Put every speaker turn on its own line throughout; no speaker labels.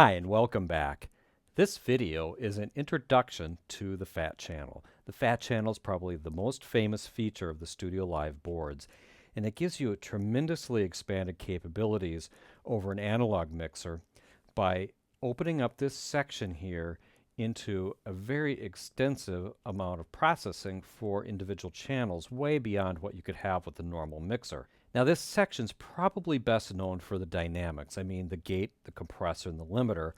Hi and welcome back. This video is an introduction to the fat channel. The fat channel is probably the most famous feature of the StudioLive boards, and it gives you a tremendously expanded capabilities over an analog mixer by opening up this section here into a very extensive amount of processing for individual channels, way beyond what you could have with the normal mixer. Now this section's probably best known for the dynamics. I mean the gate, the compressor, and the limiter,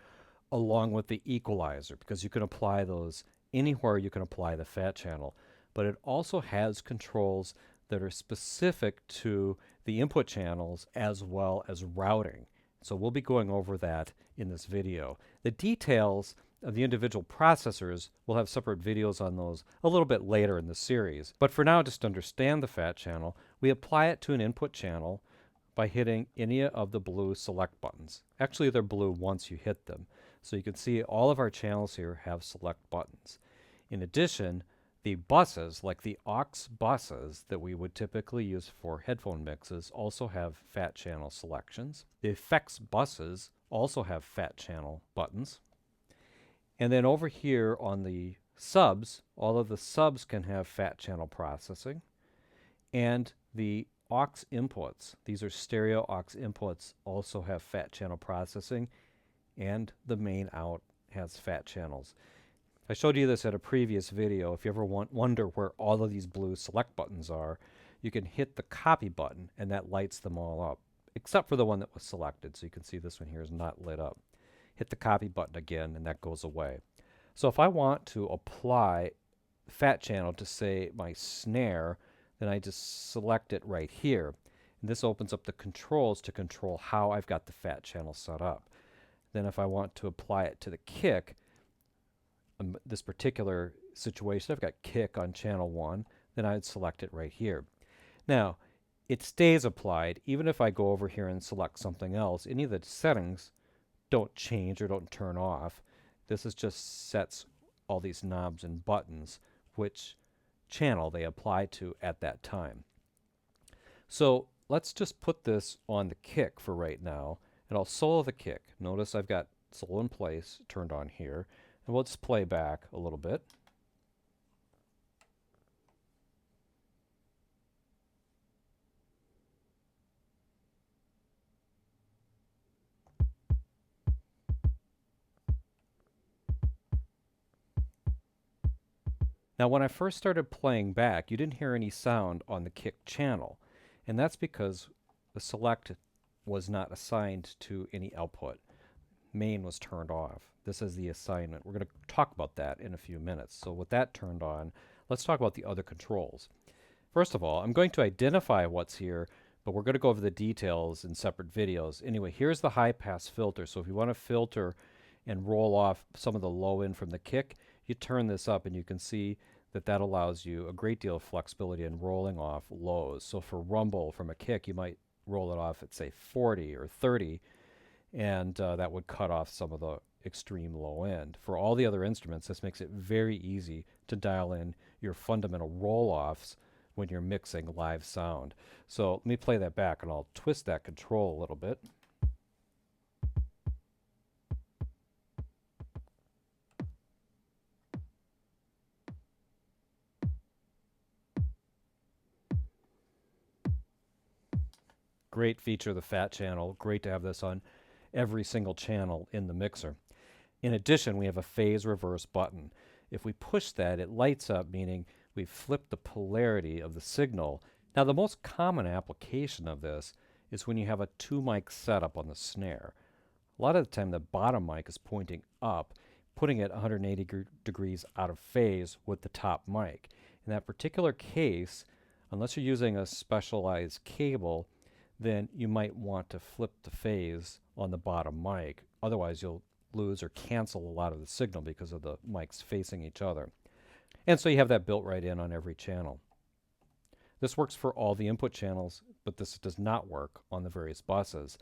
along with the equalizer, because you can apply those anywhere you can apply the fat channel. But it also has controls that are specific to the input channels as well as routing. So we'll be going over that in this video. The details of the individual processors, we'll have separate videos on those a little bit later in the series. But for now, just to understand the fat channel, we apply it to an input channel by hitting any of the blue select buttons. Actually, they're blue once you hit them. So you can see all of our channels here have select buttons. In addition, the buses, like the aux buses that we would typically use for headphone mixes, also have fat channel selections. The effects buses also have fat channel buttons. And then over here on the subs, all of the subs can have fat channel processing. And the aux inputs, these are stereo aux inputs, also have fat channel processing. And the main out has fat channels. I showed you this at a previous video. If you ever wonder where all of these blue select buttons are, you can hit the copy button and that lights them all up, except for the one that was selected. So you can see this one here is not lit up. Hit the copy button again and that goes away. So if I want to apply fat channel to, say, my snare, then I just select it right here. And this opens up the controls to control how I've got the fat channel set up. Then if I want to apply it to the kick, this particular situation, I've got kick on channel 1, then I'd select it right here. Now, it stays applied even if I go over here and select something else. Any of the settings don't change or don't turn off. This is just sets all these knobs and buttons which channel they apply to at that time. So let's just put this on the kick for right now, and I'll solo the kick. Notice I've got solo in place turned on here, and we'll just play back a little bit. Now when I first started playing back, you didn't hear any sound on the kick channel, and that's because the select was not assigned to any output. Main was turned off. This is the assignment. We're going to talk about that in a few minutes. So with that turned on, let's talk about the other controls. First of all, I'm going to identify what's here, but we're going to go over the details in separate videos. Anyway, here's the high pass filter. So if you want to filter and roll off some of the low end from the kick, you turn this up and you can see that that allows you a great deal of flexibility in rolling off lows. So for rumble from a kick, you might roll it off at, say, 40 or 30, and that would cut off some of the extreme low end. For all the other instruments, this makes it very easy to dial in your fundamental roll-offs when you're mixing live sound. So let me play that back, and I'll twist that control a little bit. Great feature of the fat channel. Great to have this on every single channel in the mixer. In addition, we have a phase reverse button. If we push that, it lights up, meaning we've flipped the polarity of the signal. Now, the most common application of this is when you have a 2-mic setup on the snare. A lot of the time, the bottom mic is pointing up, putting it 180 degrees out of phase with the top mic. In that particular case, unless you're using a specialized cable, then you might want to flip the phase on the bottom mic. Otherwise, you'll lose or cancel a lot of the signal because of the mics facing each other. And so you have that built right in on every channel. This works for all the input channels, but this does not work on the various buses.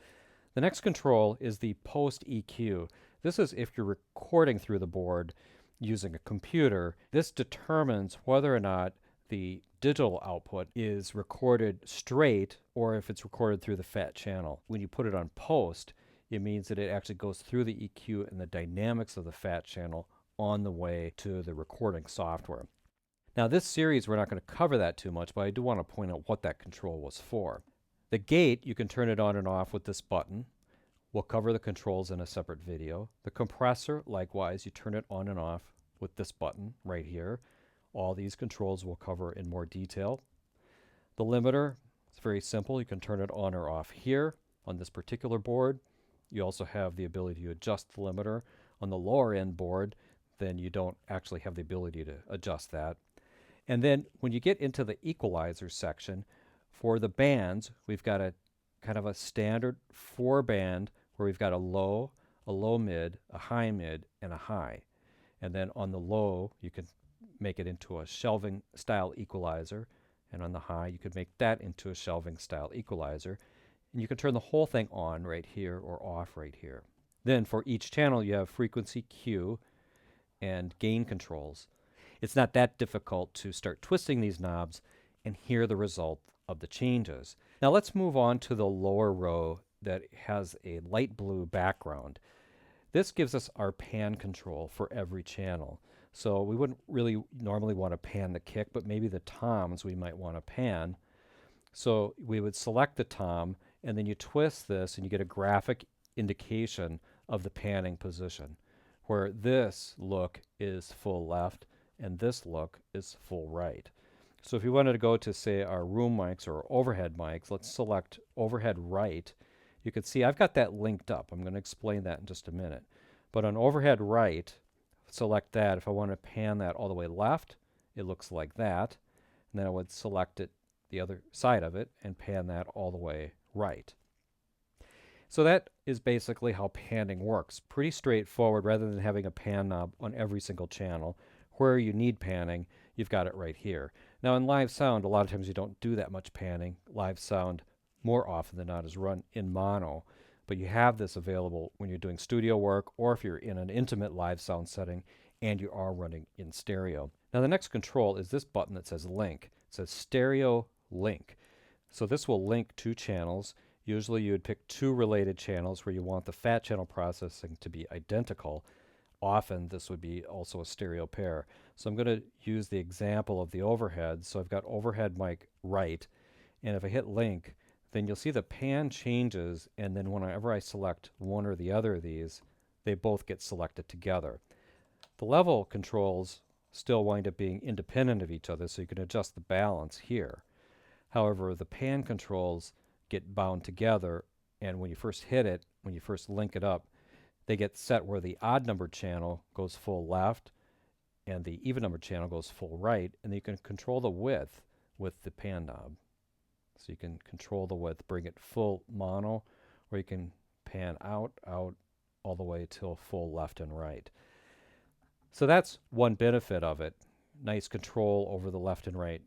The next control is the post EQ. This is if you're recording through the board using a computer. This determines whether or not the digital output is recorded straight or if it's recorded through the fat channel. When you put it on post, it means that it actually goes through the EQ and the dynamics of the fat channel on the way to the recording software. Now this series we're not going to cover that too much, but I do want to point out what that control was for. The gate, you can turn it on and off with this button. We'll cover the controls in a separate video. The compressor, likewise, you turn it on and off with this button right here. All these controls we'll cover in more detail. The limiter, it's very simple. You can turn it on or off here on this particular board. You also have the ability to adjust the limiter. On the lower end board, then you don't actually have the ability to adjust that. And then when you get into the equalizer section, for the bands, we've got a kind of a standard 4-band where we've got a low mid, a high mid, and a high. And then on the low, you can make it into a shelving style equalizer. And on the high, you could make that into a shelving style equalizer. And you can turn the whole thing on right here or off right here. Then for each channel, you have frequency Q and gain controls. It's not that difficult to start twisting these knobs and hear the result of the changes. Now let's move on to the lower row that has a light blue background. This gives us our pan control for every channel. So we wouldn't really normally want to pan the kick, but maybe the toms we might want to pan. So we would select the tom, and then you twist this and you get a graphic indication of the panning position, where this look is full left and this look is full right. So if you wanted to go to, say, our room mics or overhead mics, let's select overhead right. You can see I've got that linked up. I'm going to explain that in just a minute. But on overhead right, select that. If I want to pan that all the way left, it looks like that. And then I would select it, the other side of it, and pan that all the way right. So that is basically how panning works. Pretty straightforward. Rather than having a pan knob on every single channel, where you need panning, you've got it right here. Now in live sound, a lot of times you don't do that much panning. Live sound, more often than not, is run in mono, but you have this available when you're doing studio work or if you're in an intimate live sound setting and you are running in stereo. Now the next control is this button that says link. It says stereo link. So this will link two channels. Usually you would pick two related channels where you want the fat channel processing to be identical. Often this would be also a stereo pair. So I'm going to use the example of the overhead. So I've got overhead mic right, and if I hit link, then you'll see the pan changes, and then whenever I select one or the other of these, they both get selected together. The level controls still wind up being independent of each other, so you can adjust the balance here. However, the pan controls get bound together, and when you first hit it, when you first link it up, they get set where the odd numbered channel goes full left and the even numbered channel goes full right, and you can control the width with the pan knob. So you can control the width, bring it full mono, or you can pan out, all the way till full left and right. So that's one benefit of it. Nice control over the left and right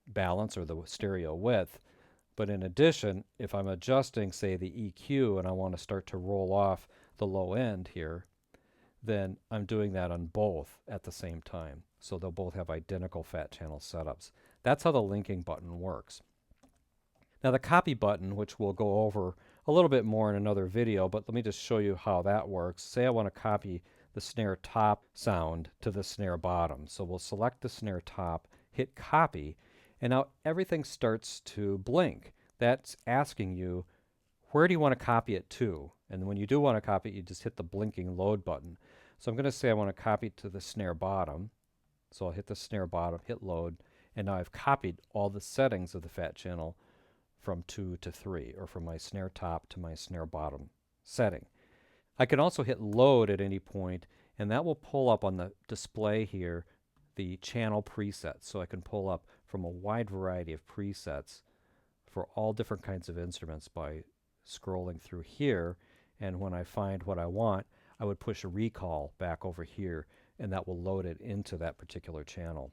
balance or the stereo width. But in addition, if I'm adjusting, say, the EQ and I want to start to roll off the low end here, then I'm doing that on both at the same time. So they'll both have identical fat channel setups. That's how the linking button works. Now the copy button, which we'll go over a little bit more in another video, but let me just show you how that works. Say I want to copy the snare top sound to the snare bottom. So we'll select the snare top, hit copy, and now everything starts to blink. That's asking you, where do you want to copy it to? And when you do want to copy it, you just hit the blinking load button. So I'm going to say I want to copy it to the snare bottom. So I'll hit the snare bottom, hit load, and now I've copied all the settings of the fat channel from 2 to 3, or from my snare top to my snare bottom setting. I can also hit load at any point, and that will pull up on the display here the channel presets. So I can pull up from a wide variety of presets for all different kinds of instruments by scrolling through here, and when I find what I want, I would push a recall back over here, and that will load it into that particular channel.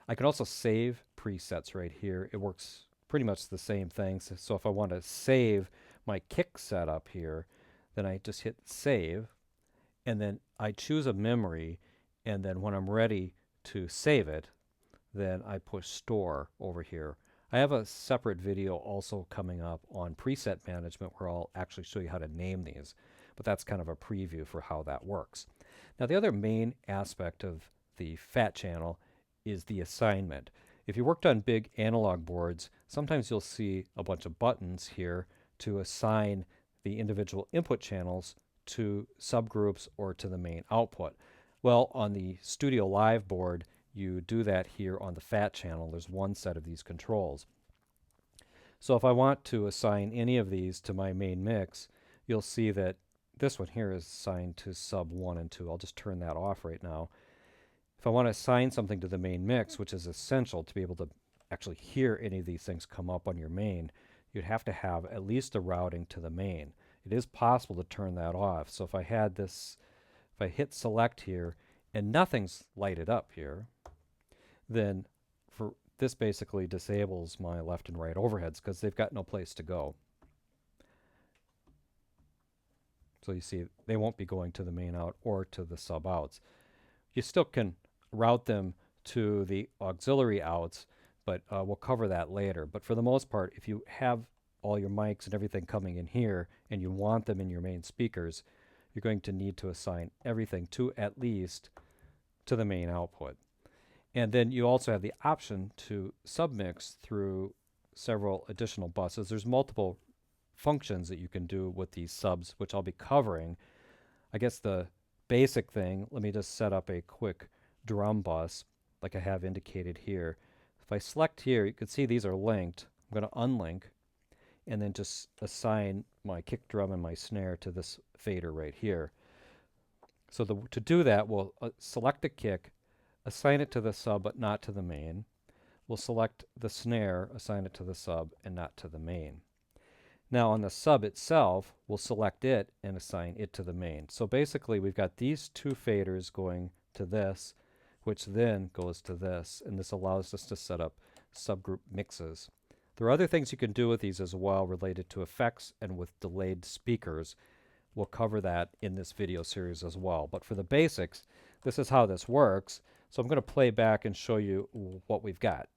I can also save presets right here. It works pretty much the same thing. So if I want to save my kick setup here, then I just hit save, and then I choose a memory, and then when I'm ready to save it, then I push store over here. I have a separate video also coming up on preset management where I'll actually show you how to name these, but that's kind of a preview for how that works. Now the other main aspect of the fat channel is the assignment. If you worked on big analog boards, sometimes you'll see a bunch of buttons here to assign the individual input channels to subgroups or to the main output. Well, on the StudioLive board, you do that here on the fat channel. There's one set of these controls. So if I want to assign any of these to my main mix, you'll see that this one here is assigned to sub 1 and 2. I'll just turn that off right now. If I want to assign something to the main mix, which is essential to be able to actually hear any of these things come up on your main, you'd have to have at least a routing to the main. It is possible to turn that off. So if I had this, if I hit select here and nothing's lighted up here, then this basically disables my left and right overheads because they've got no place to go. So you see they won't be going to the main out or to the sub outs. You still can route them to the auxiliary outs, but we'll cover that later. But for the most part, if you have all your mics and everything coming in here and you want them in your main speakers, you're going to need to assign everything to at least to the main output. And then you also have the option to submix through several additional buses. There's multiple functions that you can do with these subs, which I'll be covering. I guess the basic thing, let me just set up a quick drum bus like I have indicated here. If I select here, you can see these are linked. I'm going to unlink and then just assign my kick drum and my snare to this fader right here. So to do that, we'll select the kick, assign it to the sub but not to the main. We'll select the snare, assign it to the sub and not to the main. Now on the sub itself, we'll select it and assign it to the main. So basically we've got these two faders going to this, which then goes to this, and this allows us to set up subgroup mixes. There are other things you can do with these as well related to effects and with delayed speakers. We'll cover that in this video series as well. But for the basics, this is how this works. So I'm going to play back and show you what we've got.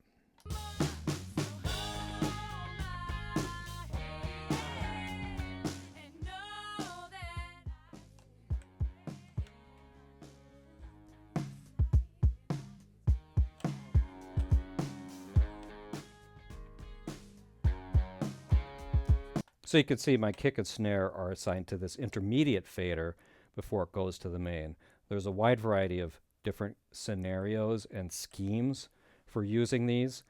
So you can see my kick and snare are assigned to this intermediate fader before it goes to the main. There's a wide variety of different scenarios and schemes for using these.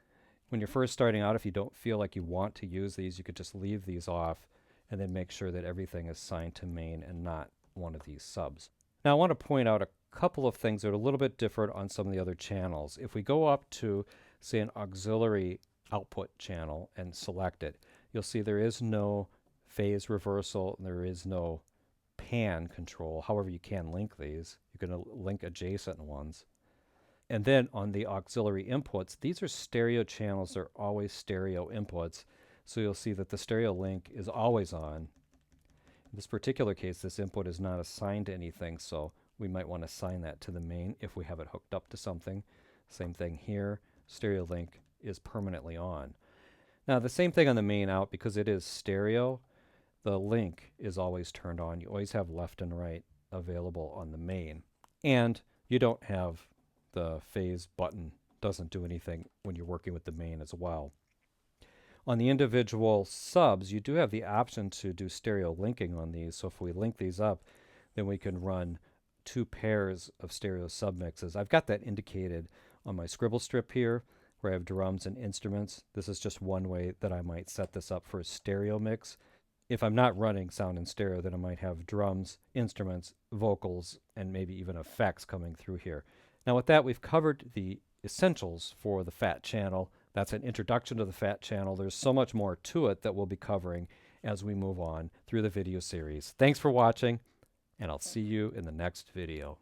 When you're first starting out, if you don't feel like you want to use these, you could just leave these off and then make sure that everything is assigned to main and not one of these subs. Now I want to point out a couple of things that are a little bit different on some of the other channels. If we go up to, say, an auxiliary output channel and select it, you'll see there is no phase reversal and there is no pan control. However, you can link these. You can link adjacent ones. And then on the auxiliary inputs, these are stereo channels. They're always stereo inputs. So you'll see that the stereo link is always on. In this particular case, this input is not assigned to anything, so we might want to assign that to the main if we have it hooked up to something. Same thing here. Stereo link is permanently on. Now the same thing on the main out, because it is stereo, the link is always turned on. You always have left and right available on the main. And you don't have the phase button, doesn't do anything when you're working with the main as well. On the individual subs, you do have the option to do stereo linking on these. So if we link these up, then we can run two pairs of stereo submixes. I've got that indicated on my scribble strip here, where I have drums and instruments. This is just one way that I might set this up for a stereo mix. If I'm not running sound in stereo, then I might have drums, instruments, vocals, and maybe even effects coming through here. Now with that, we've covered the essentials for the fat channel. That's an introduction to the fat channel. There's so much more to it that we'll be covering as we move on through the video series. Thanks for watching, and I'll see you in the next video.